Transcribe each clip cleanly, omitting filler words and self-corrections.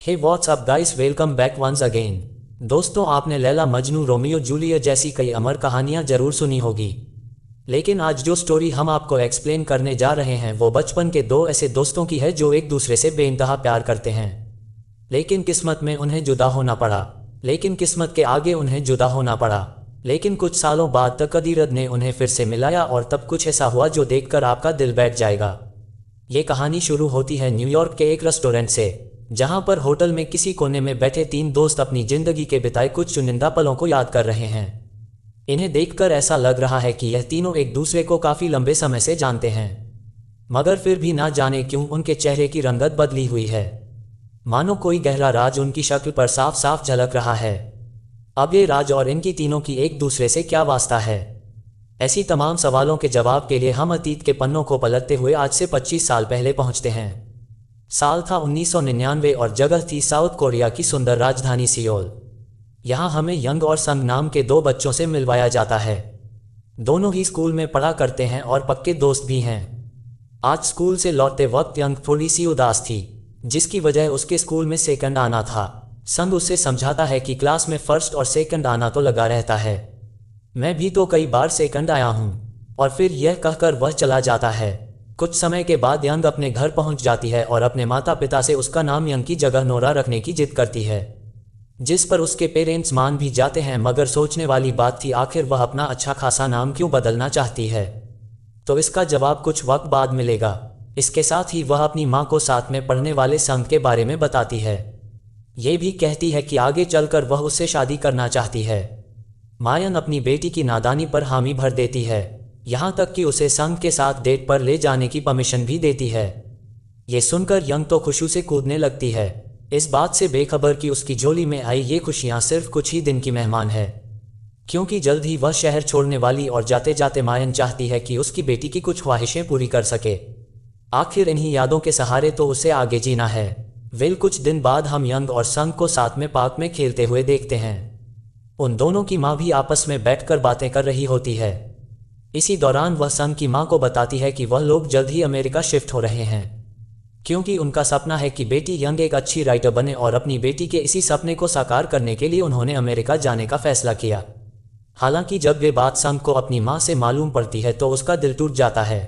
हे WhatsApp guys, welcome back once again. दोस्तों, आपने Laila Majnu, Romeo Juliet जैसी कई अमर कहानियां जरूर सुनी होगी, लेकिन आज जो स्टोरी हम आपको एक्सप्लेन करने जा रहे हैं वो बचपन के दो ऐसे दोस्तों की है जो एक दूसरे से बेइंतहा प्यार करते हैं, लेकिन किस्मत में उन्हें जुदा होना पड़ा। लेकिन किस्मत के आगे उन्हें जुदा होना पड़ा। लेकिन कुछ सालों बाद तकदीर ने उन्हें फिर से मिलाया और तब कुछ ऐसा हुआ जो देखकर आपका दिल बैठ जाएगा। ये कहानी शुरू होती है न्यूयॉर्क के एक रेस्टोरेंट से, जहां पर होटल में किसी कोने में बैठे तीन दोस्त अपनी जिंदगी के बिताए कुछ चुनिंदा पलों को याद कर रहे हैं। इन्हें देखकर ऐसा लग रहा है कि यह तीनों एक दूसरे को काफी लंबे समय से जानते हैं, मगर फिर भी ना जाने क्यों उनके चेहरे की रंगत बदली हुई है, मानो कोई गहरा राज उनकी शक्ल पर साफ साफ झलक रहा है। अब ये राज और इनकी तीनों की एक दूसरे से क्या वास्ता है? ऐसी तमाम सवालों के जवाब के लिए हम अतीत के पन्नों को पलटते हुए आज से 25 साल पहले पहुंचते हैं। साल था 1999 और जगह थी साउथ कोरिया की सुंदर राजधानी सियोल। यहाँ हमें यंग और संग नाम के दो बच्चों से मिलवाया जाता है। दोनों ही स्कूल में पढ़ा करते हैं और पक्के दोस्त भी हैं। आज स्कूल से लौटते वक्त यंग थोड़ी सी उदास थी, जिसकी वजह उसके स्कूल में सेकंड आना था। संग उससे समझाता है कि क्लास में फर्स्ट और सेकंड आना तो लगा रहता है, मैं भी तो कई बार सेकंड आया हूँ, और फिर यह कहकर वह चला जाता है। कुछ समय के बाद यंग अपने घर पहुंच जाती है और अपने माता पिता से उसका नाम यंग की जगह नोरा रखने की जिद करती है, जिस पर उसके पेरेंट्स मान भी जाते हैं। मगर सोचने वाली बात थी, आखिर वह अपना अच्छा खासा नाम क्यों बदलना चाहती है? तो इसका जवाब कुछ वक्त बाद मिलेगा। इसके साथ ही वह अपनी माँ को साथ में पढ़ने वाले संग के बारे में बताती है। ये भी कहती है कि आगे चलकर वह उससे शादी करना चाहती है। मायन अपनी बेटी की नादानी पर हामी भर देती है, यहाँ तक कि उसे संग के साथ डेट पर ले जाने की परमिशन भी देती है। ये सुनकर यंग तो खुशी से कूदने लगती है, इस बात से बेखबर कि उसकी झोली में आई ये खुशियाँ सिर्फ कुछ ही दिन की मेहमान है, क्योंकि जल्द ही वह शहर छोड़ने वाली और जाते जाते मायन चाहती है कि उसकी बेटी की कुछ ख्वाहिशें पूरी कर सके। आखिर इन्हीं यादों के सहारे तो उसे आगे जीना है। वेल, कुछ दिन बाद हम यंग और संग को साथ में पार्क में खेलते हुए देखते हैं। उन दोनों की माँ भी आपस में बैठकर बातें कर रही होती है। इसी दौरान वह संग की माँ को बताती है कि वह लोग जल्द ही अमेरिका शिफ्ट हो रहे हैं, क्योंकि उनका सपना है कि बेटी यंग एक अच्छी राइटर बने, और अपनी बेटी के इसी सपने को साकार करने के लिए उन्होंने अमेरिका जाने का फैसला किया। हालांकि जब ये बात संग को अपनी माँ से मालूम पड़ती है तो उसका दिल टूट जाता है।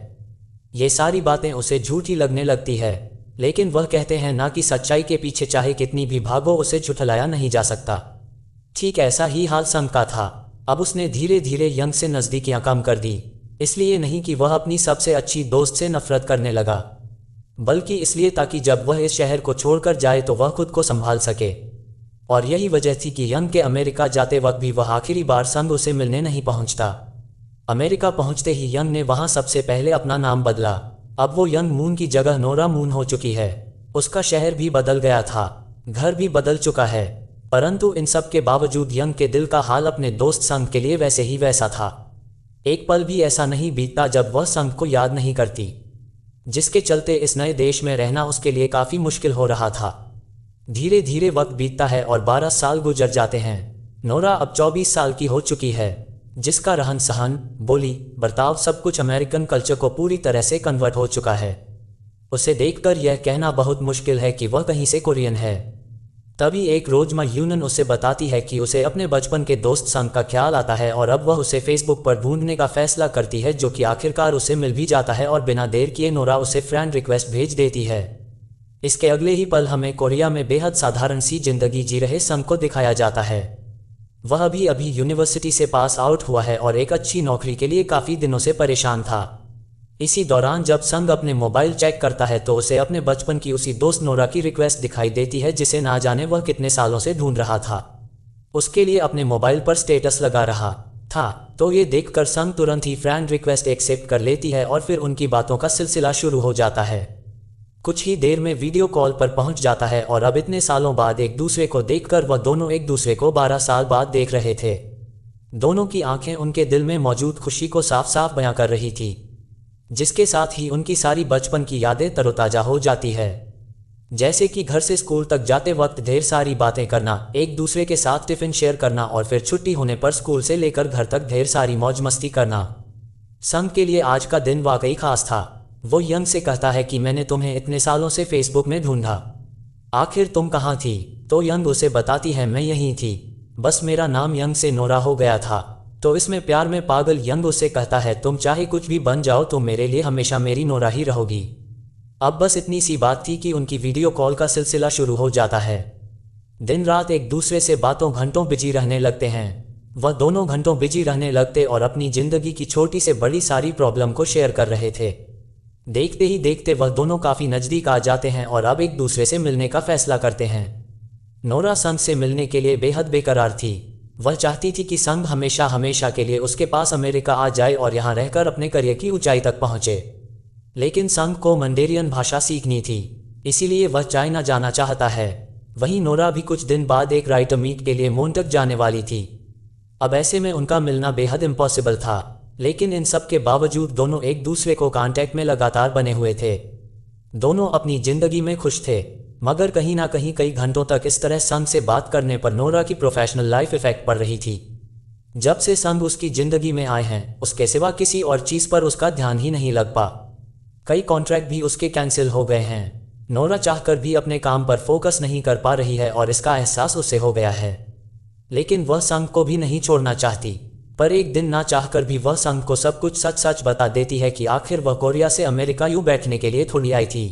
ये सारी बातें उसे झूठी लगने लगती है, लेकिन वह कहते हैं ना कि सच्चाई के पीछे चाहे कितनी भी भागो उसे झुठलाया नहीं जा सकता। ठीक ऐसा ही हाल संग का था। अब उसने धीरे धीरे यंग से नज़दीकियां कम कर दी, इसलिए नहीं कि वह अपनी सबसे अच्छी दोस्त से नफरत करने लगा, बल्कि इसलिए ताकि जब वह इस शहर को छोड़कर जाए तो वह खुद को संभाल सके। और यही वजह थी कि यंग के अमेरिका जाते वक्त भी वह आखिरी बार संग उसे मिलने नहीं पहुंचता। अमेरिका पहुंचते ही यंग ने वहां सबसे पहले अपना नाम बदला। अब वो यंग मून की जगह नोरा मून हो चुकी है। उसका शहर भी बदल गया था, घर भी बदल चुका है, परंतु इन सब के बावजूद यंग के दिल का हाल अपने दोस्त संग के लिए वैसे ही वैसा था। एक पल भी ऐसा नहीं बीतता जब वह संग को याद नहीं करती, जिसके चलते इस नए देश में रहना उसके लिए काफी मुश्किल हो रहा था। धीरे धीरे वक्त बीतता है और 12 साल गुजर जाते हैं। नोरा अब 24 साल की हो चुकी है, जिसका रहन सहन, बोली, बर्ताव सब कुछ अमेरिकन कल्चर को पूरी तरह से कन्वर्ट हो चुका है। उसे देखकर यह कहना बहुत मुश्किल है कि वह कहीं से कोरियन है। तभी एक रोज माँ यूनन उसे बताती है कि उसे अपने बचपन के दोस्त संग का ख्याल आता है, और अब वह उसे फेसबुक पर ढूंढने का फैसला करती है, जो कि आखिरकार उसे मिल भी जाता है। और बिना देर किए नोरा उसे फ्रेंड रिक्वेस्ट भेज देती है। इसके अगले ही पल हमें कोरिया में बेहद साधारण सी जिंदगी जी रहे संग को दिखाया जाता है। वह अभी अभी यूनिवर्सिटी से पास आउट हुआ है और एक अच्छी नौकरी के लिए काफ़ी दिनों से परेशान था। इसी दौरान जब संग अपने मोबाइल चेक करता है तो उसे अपने बचपन की उसी दोस्त नोरा की रिक्वेस्ट दिखाई देती है, जिसे ना जाने वह कितने सालों से ढूंढ रहा था। उसके लिए अपने मोबाइल पर स्टेटस लगा रहा था। तो ये देखकर संग तुरंत ही फ्रेंड रिक्वेस्ट एक्सेप्ट कर लेती है और फिर उनकी बातों का सिलसिला शुरू हो जाता है। कुछ ही देर में वीडियो कॉल पर पहुंच जाता है, और अब इतने सालों बाद एक दूसरे को देखकर वह दोनों एक दूसरे को 12 साल बाद देख रहे थे। दोनों की आंखें उनके दिल में मौजूद खुशी को साफ साफ बयां कर रही थी, जिसके साथ ही उनकी सारी बचपन की यादें तरोताजा हो जाती है। जैसे कि घर से स्कूल तक जाते वक्त ढेर सारी बातें करना, एक दूसरे के साथ टिफिन शेयर करना, और फिर छुट्टी होने पर स्कूल से लेकर घर तक ढेर सारी मौज मस्ती करना। संग के लिए आज का दिन वाकई खास था। वो यंग से कहता है कि मैंने तुम्हें इतने सालों से फेसबुक में ढूंढा, आखिर तुम कहाँ थी? तो यंग उसे बताती है, मैं यहीं थी, बस मेरा नाम यंग से नोरा हो गया था। तो इसमें प्यार में पागल यंग उसे कहता है, तुम चाहे कुछ भी बन जाओ, तुम मेरे लिए हमेशा मेरी नोरा ही रहोगी। अब बस इतनी सी बात थी कि उनकी वीडियो कॉल का सिलसिला शुरू हो जाता है। दिन रात एक दूसरे से बातों घंटों बिजी रहने लगते हैं। वह दोनों घंटों बिजी रहने लगते और अपनी जिंदगी की छोटी से बड़ी सारी प्रॉब्लम को शेयर कर रहे थे। देखते ही देखते वह दोनों काफी नजदीक आ जाते हैं और अब एक दूसरे से मिलने का फैसला करते हैं। नोरा संग से मिलने के लिए बेहद बेकरार थी। वह चाहती थी कि संग हमेशा हमेशा के लिए उसके पास अमेरिका आ जाए और यहाँ रहकर अपने करियर की ऊंचाई तक पहुंचे। लेकिन संग को मंडेरियन भाषा सीखनी थी, इसीलिए वह चाइना जाना चाहता है। वहीं नोरा भी कुछ दिन बाद एक राइटर मीट के लिए मोन्टक जाने वाली थी। अब ऐसे में उनका मिलना बेहद इम्पॉसिबल था, लेकिन इन सब के बावजूद दोनों एक दूसरे को कांटेक्ट में लगातार बने हुए थे। दोनों अपनी जिंदगी में खुश थे, मगर कहीं ना कहीं कई घंटों तक इस तरह संग से बात करने पर नोरा की प्रोफेशनल लाइफ इफेक्ट पड़ रही थी। जब से संग उसकी जिंदगी में आए हैं, उसके सिवा किसी और चीज पर उसका ध्यान ही नहीं लग पा। कई कॉन्ट्रैक्ट भी उसके कैंसिल हो गए हैं। नोरा चाहकर भी अपने काम पर फोकस नहीं कर पा रही है और इसका एहसास उसे हो गया है। लेकिन वह संग को भी नहीं छोड़ना चाहती, पर एक दिन ना चाहकर भी वह संग को सब कुछ सच सच बता देती है कि आखिर वह कोरिया से अमेरिका यूं बैठने के लिए थोड़ी आई थी।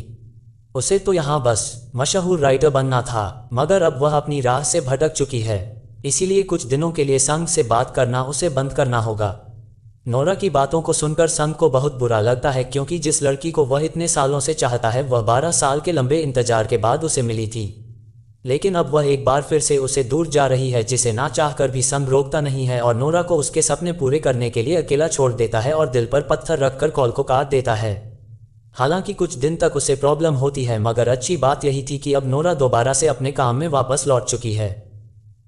उसे तो यहाँ बस मशहूर राइटर बनना था, मगर अब वह अपनी राह से भटक चुकी है। इसीलिए कुछ दिनों के लिए संग से बात करना उसे बंद करना होगा। नोरा की बातों को सुनकर संग को बहुत बुरा लगता है, क्योंकि जिस लड़की को वह इतने सालों से चाहता है वह 12 साल के लंबे इंतजार के बाद उसे मिली थी। लेकिन अब वह एक बार फिर से उसे दूर जा रही है, जिसे ना चाहकर भी संग रोकता नहीं है और नोरा को उसके सपने पूरे करने के लिए अकेला छोड़ देता है और दिल पर पत्थर रखकर कॉल को काट देता है। हालांकि कुछ दिन तक उसे प्रॉब्लम होती है, मगर अच्छी बात यही थी कि अब नोरा दोबारा से अपने काम में वापस लौट चुकी है।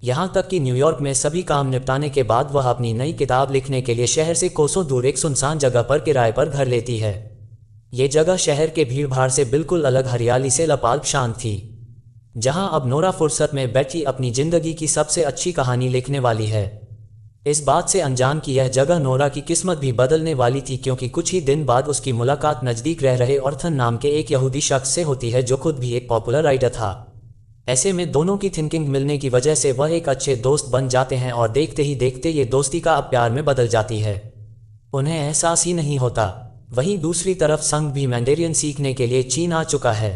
यहाँ तक कि न्यूयॉर्क में सभी काम निपटाने के बाद वह अपनी नई किताब लिखने के लिए शहर से कोसों दूर एक सुनसान जगह पर किराए पर घर लेती है। ये जगह शहर के भीड़भाड़ से बिल्कुल अलग हरियाली से लबालब शांत थी, जहां अब नोरा फुर्सत में बैठी अपनी जिंदगी की सबसे अच्छी कहानी लिखने वाली है। इस बात से अनजान कि यह जगह नोरा की किस्मत भी बदलने वाली थी, क्योंकि कुछ ही दिन बाद उसकी मुलाकात नज़दीक रह रहे ऑर्थन नाम के एक यहूदी शख्स से होती है, जो खुद भी एक पॉपुलर राइटर था। ऐसे में दोनों की थिंकिंग मिलने की वजह से वह एक अच्छे दोस्त बन जाते हैं और देखते ही देखते ये दोस्ती का अब प्यार में बदल जाती है। उन्हें एहसास ही नहीं होता। वहीं दूसरी तरफ संग भी मैंडेरियन सीखने के लिए चीन आ चुका है,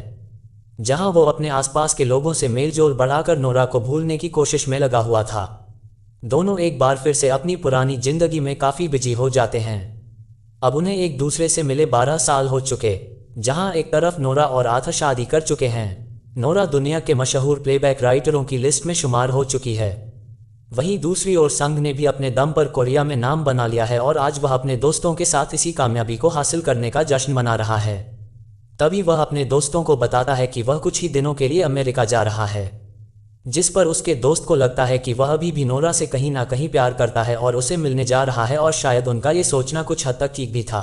जहां वो अपने आसपास के लोगों से मेलजोल बढ़ाकर नोरा को भूलने की कोशिश में लगा हुआ था। दोनों एक बार फिर से अपनी पुरानी जिंदगी में काफ़ी बिजी हो जाते हैं। अब उन्हें एक दूसरे से मिले 12 साल हो चुके, जहां एक तरफ नोरा और आथा शादी कर चुके हैं। नोरा दुनिया के मशहूर प्लेबैक राइटरों की लिस्ट में शुमार हो चुकी है। वहीं दूसरी ओर संग ने भी अपने दम पर कोरिया में नाम बना लिया है और आज वह अपने दोस्तों के साथ इसी कामयाबी को हासिल करने का जश्न मना रहा है। तभी वह अपने दोस्तों को बताता है कि वह कुछ ही दिनों के लिए अमेरिका जा रहा है, जिस पर उसके दोस्त को लगता है कि वह अभी भी नोरा से कहीं ना कहीं प्यार करता है और उसे मिलने जा रहा है, और शायद उनका ये सोचना कुछ हद तक ठीक भी था।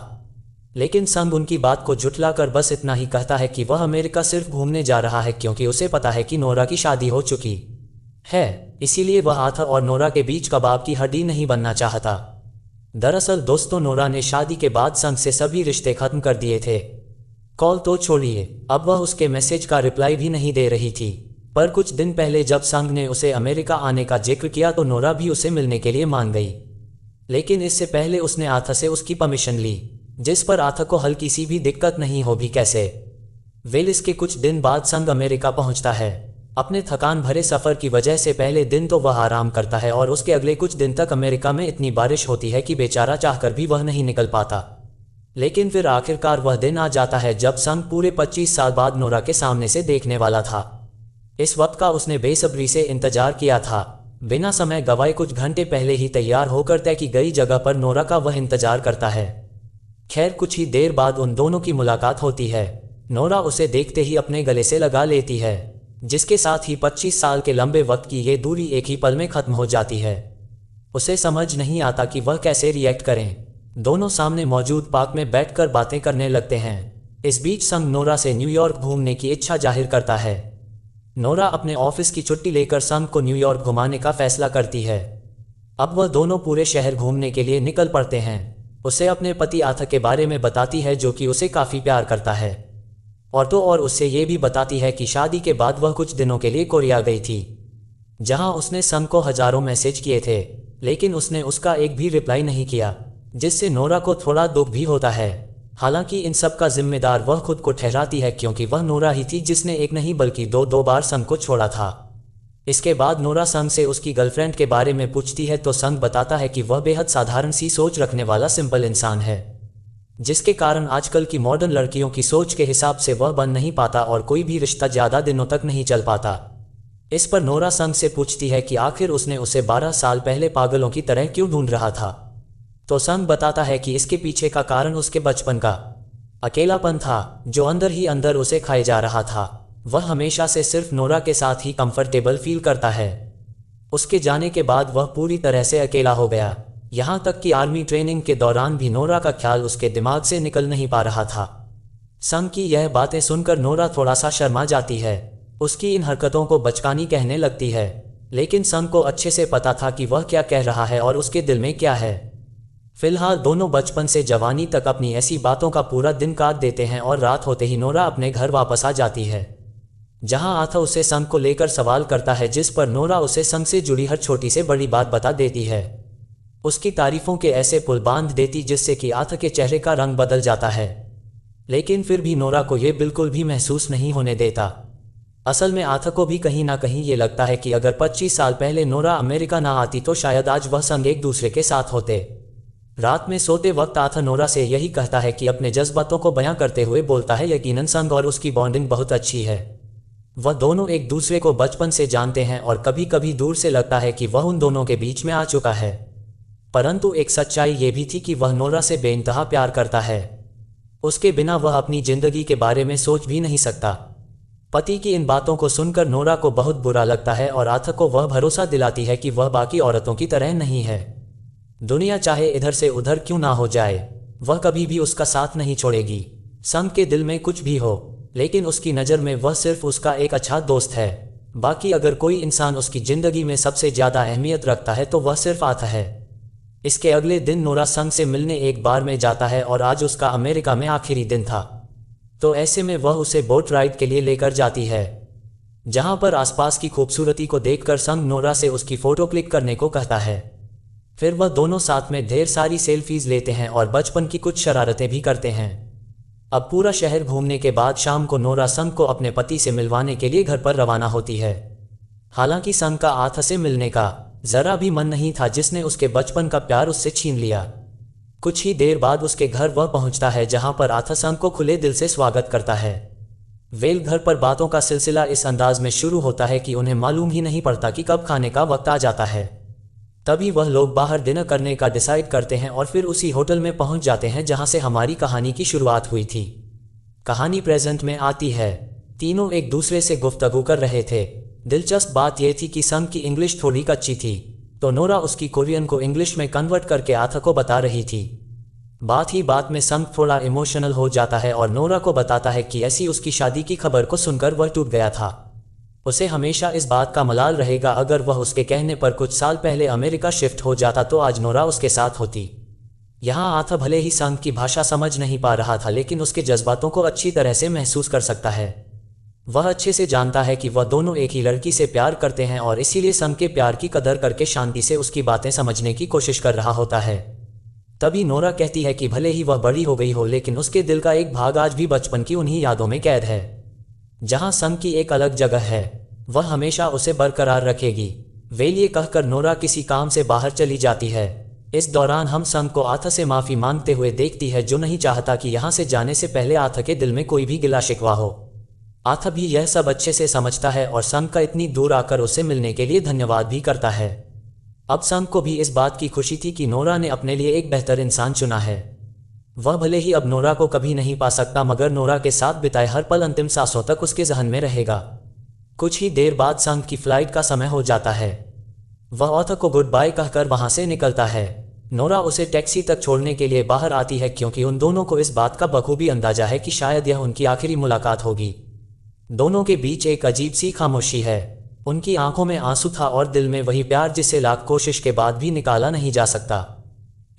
लेकिन संग उनकी बात को झुठलाकर बस इतना ही कहता है कि वह अमेरिका सिर्फ घूमने जा रहा है, क्योंकि उसे पता है कि नोरा की शादी हो चुकी है, इसीलिए वह आथा और नोरा के बीच कबाब की हड्डी नहीं बनना चाहता। दरअसल दोस्तों, नोरा ने शादी के बाद संग से सभी रिश्ते खत्म कर दिए थे। कॉल तो छोड़िए, अब वह उसके मैसेज का रिप्लाई भी नहीं दे रही थी। पर कुछ दिन पहले जब संग ने उसे अमेरिका आने का जिक्र किया तो नोरा भी उसे मिलने के लिए मान गई। लेकिन इससे पहले उसने आथा से उसकी परमिशन ली, जिस पर आथा को हल्की सी भी दिक्कत नहीं हो भी कैसे। वेल, इसके कुछ दिन बाद संग अमेरिका पहुंचता है। अपने थकान भरे सफर की वजह से पहले दिन तो वह आराम करता है और उसके अगले कुछ दिन तक अमेरिका में इतनी बारिश होती है कि बेचारा चाहकर भी वह नहीं निकल पाता। लेकिन फिर आखिरकार वह दिन आ जाता है जब संग पूरे 25 साल बाद नोरा के सामने से देखने वाला था। इस वक्त का उसने बेसब्री से इंतजार किया था। बिना समय गवाए कुछ घंटे पहले ही तैयार होकर तय की गई जगह पर नोरा का वह इंतजार करता है। खैर, कुछ ही देर बाद उन दोनों की मुलाकात होती है। नोरा उसे देखते ही अपने गले से लगा लेती है, जिसके साथ ही 25 साल के लंबे वक्त की ये दूरी एक ही पल में खत्म हो जाती है। उसे समझ नहीं आता कि वह कैसे रिएक्ट करें। दोनों सामने मौजूद पार्क में बैठकर बातें करने लगते हैं। इस बीच संग नोरा से न्यूयॉर्क घूमने की इच्छा जाहिर करता है। नोरा अपने ऑफिस की छुट्टी लेकर संग को न्यूयॉर्क घुमाने का फैसला करती है। अब वह दोनों पूरे शहर घूमने के लिए निकल पड़ते हैं। उसे अपने पति आथा के बारे में बताती है, जो कि उसे काफ़ी प्यार करता है। और उससे ये भी बताती है कि शादी के बाद वह कुछ दिनों के लिए कोरिया गई थी, जहां उसने संग को हजारों मैसेज किए थे, लेकिन उसने उसका एक भी रिप्लाई नहीं किया, जिससे नोरा को थोड़ा दुख भी होता है। हालांकि इन सब का जिम्मेदार वह खुद को ठहराती है, क्योंकि वह नोरा ही थी जिसने एक नहीं बल्कि दो बार संग को छोड़ा था। इसके बाद नोरा संग से उसकी गर्लफ्रेंड के बारे में पूछती है, तो संग बताता है कि वह बेहद साधारण सी सोच रखने वाला सिंपल इंसान है, जिसके कारण आजकल की मॉडर्न लड़कियों की सोच के हिसाब से वह बन नहीं पाता और कोई भी रिश्ता ज़्यादा दिनों तक नहीं चल पाता। इस पर नोरा संग से पूछती है कि आखिर उसने उसे 12 साल पहले पागलों की तरह क्यों ढूंढ रहा था। तो संग बताता है कि इसके पीछे का कारण उसके बचपन का अकेलापन था, जो अंदर ही अंदर उसे खाए जा रहा था। वह हमेशा से सिर्फ नोरा के साथ ही कंफर्टेबल फील करता है। उसके जाने के बाद वह पूरी तरह से अकेला हो गया, यहाँ तक कि आर्मी ट्रेनिंग के दौरान भी नोरा का ख्याल उसके दिमाग से निकल नहीं पा रहा था। संग की यह बातें सुनकर नोरा थोड़ा सा शर्मा जाती है। उसकी इन हरकतों को बचकानी कहने लगती है, लेकिन संग को अच्छे से पता था कि वह क्या कह रहा है और उसके दिल में क्या है। फिलहाल दोनों बचपन से जवानी तक अपनी ऐसी बातों का पूरा दिन काट देते हैं और रात होते ही नोरा अपने घर वापस आ जाती है, जहां आथा उसे संग को लेकर सवाल करता है, जिस पर नोरा उसे संग से जुड़ी हर छोटी से बड़ी बात बता देती है। उसकी तारीफों के ऐसे पुल बांध देती जिससे कि आथा के चेहरे का रंग बदल जाता है, लेकिन फिर भी नोरा को यह बिल्कुल भी महसूस नहीं होने देता। असल में आथा को भी कहीं ना कहीं ये लगता है कि अगर 25 साल पहले नोरा अमेरिका ना आती तो शायद आज वह संग एक दूसरे के साथ होते। रात में सोते वक्त आथा नोरा से यही कहता है कि अपने जज्बातों को बयां करते हुए बोलता है, यकीनन संग और उसकी बॉन्डिंग बहुत अच्छी है। वह दोनों एक दूसरे को बचपन से जानते हैं और कभी कभी दूर से लगता है कि वह उन दोनों के बीच में आ चुका है, परंतु एक सच्चाई ये भी थी कि वह नोरा से बेइंतहा प्यार करता है। उसके बिना वह अपनी जिंदगी के बारे में सोच भी नहीं सकता। पति की इन बातों को सुनकर नोरा को बहुत बुरा लगता है और आथा को वह भरोसा दिलाती है कि वह बाकी औरतों की तरह नहीं है। दुनिया चाहे इधर से उधर क्यों ना हो जाए, वह कभी भी उसका साथ नहीं छोड़ेगी। संग के दिल में कुछ भी हो, लेकिन उसकी नज़र में वह सिर्फ उसका एक अच्छा दोस्त है। बाकी अगर कोई इंसान उसकी ज़िंदगी में सबसे ज़्यादा अहमियत रखता है तो वह सिर्फ आथा है। इसके अगले दिन नोरा संग से मिलने एक बार में जाता है और आज उसका अमेरिका में आखिरी दिन था, तो ऐसे में वह उसे बोट राइड के लिए लेकर जाती है, जहां पर आसपास की खूबसूरती को देखकर संग नोरा से उसकी फ़ोटो क्लिक करने को कहता है। फिर वह दोनों साथ में ढेर सारी सेल्फीज लेते हैं और बचपन की कुछ शरारतें भी करते हैं। अब पूरा शहर घूमने के बाद शाम को नोरा संग को अपने पति से मिलवाने के लिए घर पर रवाना होती है। हालांकि संग का आथा से मिलने का जरा भी मन नहीं था, जिसने उसके बचपन का प्यार उससे छीन लिया। कुछ ही देर बाद उसके घर वह पहुंचता है, जहां पर आथा संग को खुले दिल से स्वागत करता है। वेल घर पर बातों का सिलसिला इस अंदाज में शुरू होता है कि उन्हें मालूम ही नहीं पड़ता कि कब खाने का वक्त आ जाता है। तभी वह लोग बाहर डिनर करने का डिसाइड करते हैं और फिर उसी होटल में पहुंच जाते हैं जहां से हमारी कहानी की शुरुआत हुई थी। कहानी प्रेजेंट में आती है। तीनों एक दूसरे से गुफ्तगू कर रहे थे। दिलचस्प बात यह थी कि संग की इंग्लिश थोड़ी कच्ची थी, तो नोरा उसकी कोरियन को इंग्लिश में कन्वर्ट करके आथा को बता रही थी। बात ही बात में संग थोड़ा इमोशनल हो जाता है और नोरा को बताता है कि ऐसी उसकी शादी की खबर को सुनकर वह टूट गया था। उसे हमेशा इस बात का मलाल रहेगा, अगर वह उसके कहने पर कुछ साल पहले अमेरिका शिफ्ट हो जाता तो आज नोरा उसके साथ होती। यहाँ आथा भले ही संग की भाषा समझ नहीं पा रहा था, लेकिन उसके जज्बातों को अच्छी तरह से महसूस कर सकता है। वह अच्छे से जानता है कि वह दोनों एक ही लड़की से प्यार करते हैं और इसीलिए संग के प्यार की कदर करके शांति से उसकी बातें समझने की कोशिश कर रहा होता है। तभी नोरा कहती है कि भले ही वह बड़ी हो गई हो, लेकिन उसके दिल का एक भाग आज भी बचपन की उन्हीं यादों में कैद है, जहां संग की एक अलग जगह है। वह हमेशा उसे बरकरार रखेगी। वेल ये कहकर नोरा किसी काम से बाहर चली जाती है। इस दौरान हम संग को आथा से माफ़ी मांगते हुए देखती है, जो नहीं चाहता कि यहाँ से जाने से पहले आथा के दिल में कोई भी गिला शिकवा हो। आथा भी यह सब अच्छे से समझता है और संग का इतनी दूर आकर उसे मिलने के लिए धन्यवाद भी करता है। अब संग को भी इस बात की खुशी थी कि नोरा ने अपने लिए एक बेहतर इंसान चुना है। वह भले ही अब नोरा को कभी नहीं पा सकता, मगर नोरा के साथ बिताए हर पल अंतिम सांसों तक उसके जहन में रहेगा। कुछ ही देर बाद संग की फ्लाइट का समय हो जाता है। वह आथा को गुड बाय कहकर वहां से निकलता है। नोरा उसे टैक्सी तक छोड़ने के लिए बाहर आती है, क्योंकि उन दोनों को इस बात का बखूबी अंदाजा है कि शायद यह उनकी आखिरी मुलाकात होगी। दोनों के बीच एक अजीब सी खामोशी है। उनकी आंखों में आंसू था और दिल में वही प्यार जिसे लाख कोशिश के बाद भी निकाला नहीं जा सकता।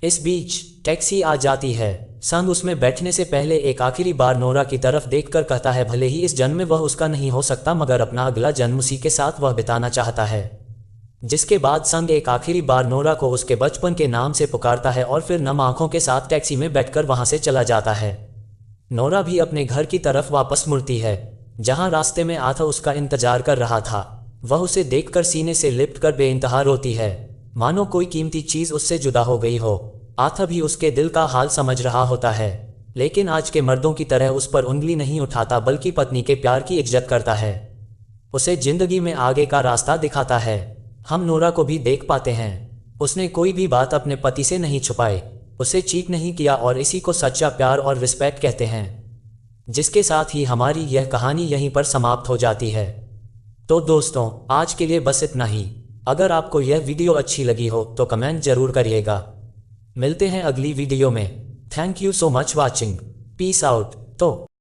इस बीच टैक्सी आ जाती है। संग उसमें बैठने से पहले एक आखिरी बार नोरा की तरफ देखकर कहता है भले ही इस जन्म में वह उसका नहीं हो सकता मगर अपना अगला जन्म उसी के साथ वह बिताना चाहता है। जिसके बाद संग एक आखिरी बार नोरा को उसके बचपन के नाम से पुकारता है और फिर नम आंखों के साथ टैक्सी में बैठकर वहां से चला जाता है। नोरा भी अपने घर की तरफ वापस मुड़ती है, जहां रास्ते में आथा उसका इंतजार कर रहा था। वह उसे देखकर सीने से लिपट कर बेइंतहा रोती है, मानो कोई कीमती चीज उससे जुदा हो गई हो। आथा भी उसके दिल का हाल समझ रहा होता है, लेकिन आज के मर्दों की तरह उस पर उंगली नहीं उठाता बल्कि पत्नी के प्यार की इज्जत करता है, उसे जिंदगी में आगे का रास्ता दिखाता है। हम नोरा को भी देख पाते हैं, उसने कोई भी बात अपने पति से नहीं छुपाई, उसे चीट नहीं किया और इसी को सच्चा प्यार और रिस्पेक्ट कहते हैं। जिसके साथ ही हमारी यह कहानी यहीं पर समाप्त हो जाती है। तो दोस्तों, आज के लिए बस इतना ही। अगर आपको यह वीडियो अच्छी लगी हो तो कमेंट जरूर करिएगा। मिलते हैं अगली वीडियो में। Thank you so much watching. Peace out. तो